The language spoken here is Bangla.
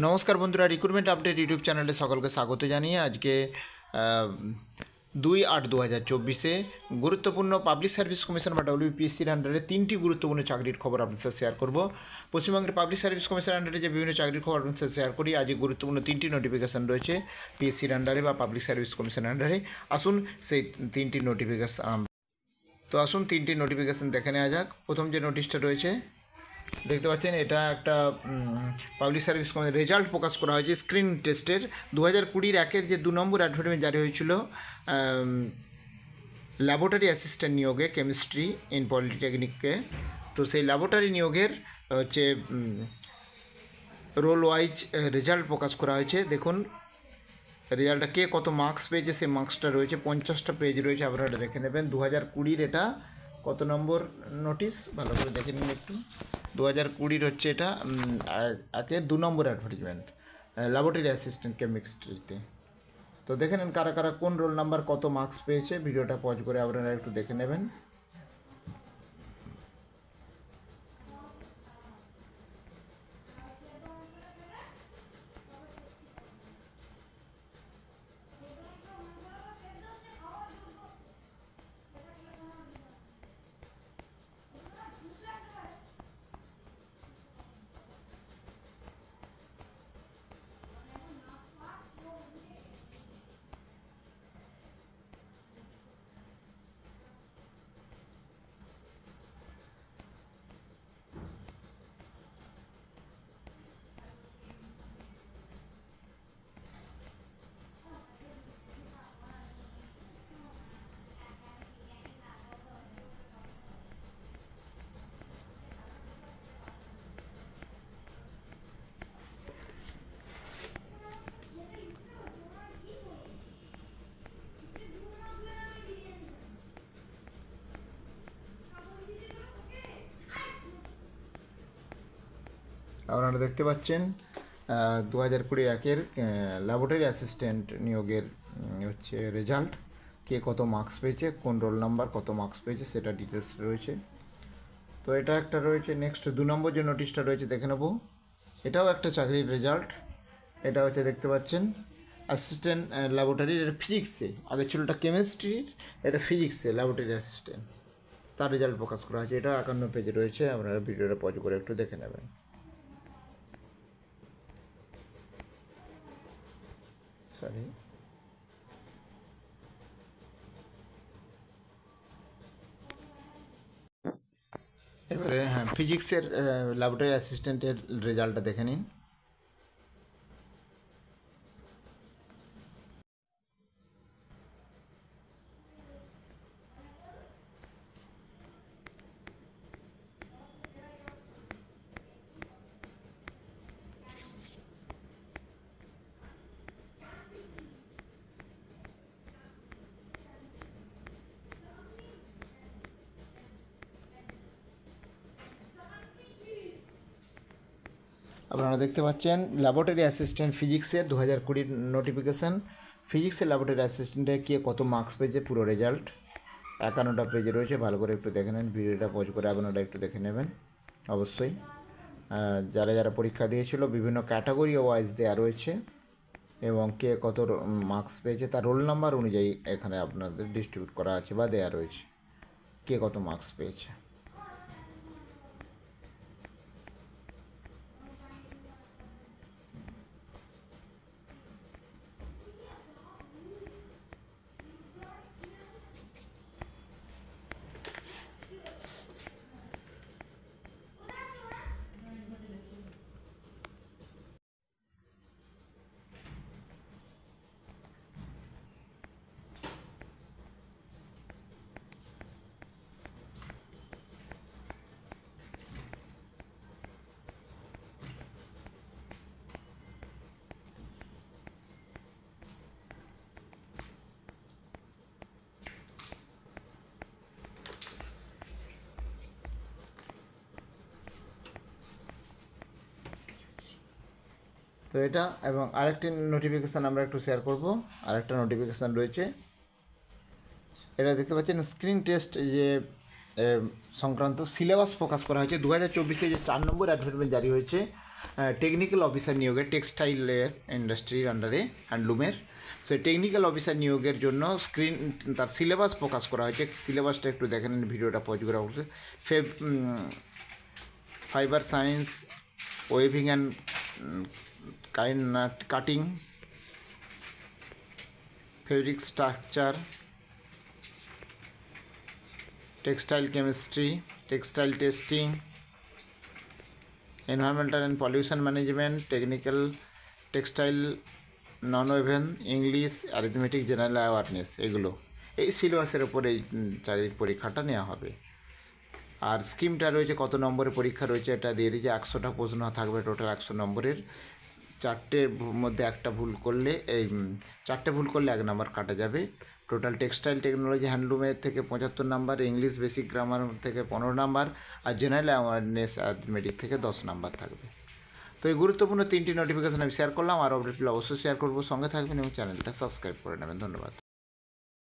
নমস্কার বন্ধুরা, রিক্রুটমেন্ট আপডেট ইউটিউব চ্যানেলে সকলকে স্বাগত জানিয়ে আজকে 2/8/2024 গুরুত্বপূর্ণ পাবলিক সার্ভিস কমিশন বা ডব্লিউপিএসসির আন্ডারে 3টি গুরুত্বপূর্ণ চাকরির খবর আপনাদের সাথে শেয়ার করব। পশ্চিমবঙ্গের পাবলিক সার্ভিস কমিশনের আন্ডারে যে বিভিন্ন চাকরির খবর আপনাদের সাথে শেয়ার করি, আজকে গুরুত্বপূর্ণ 3টি নোটিফিকেশান রয়েছে পিএসসির আন্ডারে বা পাবলিক সার্ভিস কমিশনের আন্ডারে। আসুন সেই 3টি নোটিফিকেশান আসুন 3টি নোটিফিকেশান দেখে নেওয়া যাক। প্রথম যে নোটিশটা রয়েছে দেখতে পাচ্ছেন, এটা একটা পাবলিক সার্ভিস কমিশনের রেজাল্ট প্রকাশ করা হয়েছে স্ক্রিন টেস্টের 2020 যে 2 নম্বর অ্যাডভার্টাইজমেন্ট জারি হয়েছিল ল্যাবরেটরি অ্যাসিস্ট্যান্ট নিয়োগে কেমিস্ট্রি ইন পলিটেকনিককে। তো সেই ল্যাবরেটরি নিয়োগের হচ্ছে রোল ওয়াইজ রেজাল্ট প্রকাশ করা হয়েছে। দেখুন রেজাল্টটা কে কত মার্কস পেয়েছে, সেই মার্কসটা রয়েছে 50টা পেজ রয়েছে, আপনারা দেখে নেবেন। 2020 এটা কত নম্বর নোটিশ ভালো করে দেখে নিন একটু। 2020 হচ্ছে এটা একে 2 নম্বর অ্যাডভার্টাইজমেন্ট ল্যাবরেটরি অ্যাসিস্ট্যান্ট কেমিস্ট্রিতে। তো দেখে নেন কারা কারা কোন রোল নাম্বার কত মার্কস পেয়েছে, ভিডিওটা পজ করে আপনারা একটু দেখে নেবেন। আপনারা দেখতে পাচ্ছেন 2020 একের ল্যাবরেটরি অ্যাসিস্ট্যান্ট নিয়োগের হচ্ছে রেজাল্ট, কে কত মার্কস পেয়েছে, কোন রোল নাম্বার কত মার্কস পেয়েছে সেটা ডিটেলস রয়েছে। তো এটা একটা রয়েছে। নেক্সট 2 নম্বর যে নোটিশটা রয়েছে দেখে নেব। এটাও একটা চাকরির রেজাল্ট। এটা হচ্ছে দেখতে পাচ্ছেন অ্যাসিস্ট্যান্ট ল্যাবরেটরির, এটা ফিজিক্সে, আগে ছিল এটা কেমিস্ট্রির, এটা ফিজিক্সে ল্যাবরেটরি অ্যাসিস্ট্যান্ট, তার রেজাল্ট প্রকাশ করা হয়েছে। এটা 51 পেজে রয়েছে, আপনারা ভিডিওটা পজ করে একটু দেখে নেবেন। সরি, এবারে হ্যাঁ, ফিজিক্সের ল্যাবরেটরি অ্যাসিস্ট্যান্টের রেজাল্টটা দেখে নিন। আপনারা দেখতে পাচ্ছেন ল্যাবরেটরি অ্যাসিস্ট্যান্ট ফিজিক্সের 2020 নোটিফিকেশান। ফিজিক্সের ল্যাবরেটরি অ্যাসিস্ট্যান্টে কে কত মার্কস পেয়েছে পুরো রেজাল্ট 51টা পেজে রয়েছে, ভালো করে একটু দেখে নেন। ভিডিওটা পজ করে আপনারা একটু দেখে নেবেন অবশ্যই। যারা যারা পরীক্ষা দিয়েছিল বিভিন্ন ক্যাটাগরি ওয়াইজ দেওয়া রয়েছে এবং কে কত মার্কস পেয়েছে তার রোল নাম্বার অনুযায়ী এখানে আপনাদের ডিস্ট্রিবিউট করা আছে বা দেওয়া রয়েছে কে কত মার্কস পেয়েছে। তো এটা এবং আরেকটি নোটিফিকেশান আমরা একটু শেয়ার করব। আরেকটা নোটিফিকেশান রয়েছে, এটা দেখতে পাচ্ছেন স্ক্রিন টেস্ট যে সংক্রান্ত সিলেবাস প্রকাশ করা হয়েছে। 2024 যে 4 নম্বর অ্যাডভার্টাইজমেন্ট জারি হয়েছে টেকনিক্যাল অফিসার নিয়োগের টেক্সটাইলের ইন্ডাস্ট্রির আন্ডারে হ্যান্ডলুমের। সো টেকনিক্যাল অফিসার নিয়োগের জন্য তার সিলেবাস প্রকাশ করা হয়েছে। সিলেবাসটা একটু দেখেন, ভিডিওটা পজ করা হচ্ছে। Fibre science, waving and cutting, fabric structure, textile chemistry, textile testing, environmental and pollution management, technical textile non woven, English, arithmetic, general awareness, এগুলো এই সিলেবাসের ওপর এই চাকরির পরীক্ষাটা নেওয়া হবে। আর স্কিমটা রয়েছে, কত নম্বরের পরীক্ষা রয়েছে এটা দিয়ে দিয়েছে। 100টা প্রশ্ন থাকবে, টোটাল 100 নম্বরের। 4টের মধ্যে একটা ভুল করলে 4টে ভুল করলে 1 নাম্বার কাটা যাবে। টোটাল টেক্সটাইল টেকনোলজি হ্যান্ডলুমের থেকে 75 নাম্বার, ইংলিশ বেসিক গ্রামার থেকে 15 নাম্বার, আর জেনারেল অ্যাওয়ারনেস অ্যাথমেটিক থেকে 10 নাম্বার থাকবে। তো এই গুরুত্বপূর্ণ 3টি নোটিফিকেশন আমি শেয়ার করলাম। আর আপডেটগুলো অবশ্যই শেয়ার করবো। সঙ্গে থাকবেন এবং চ্যানেলটা সাবস্ক্রাইব করে নেবেন। ধন্যবাদ।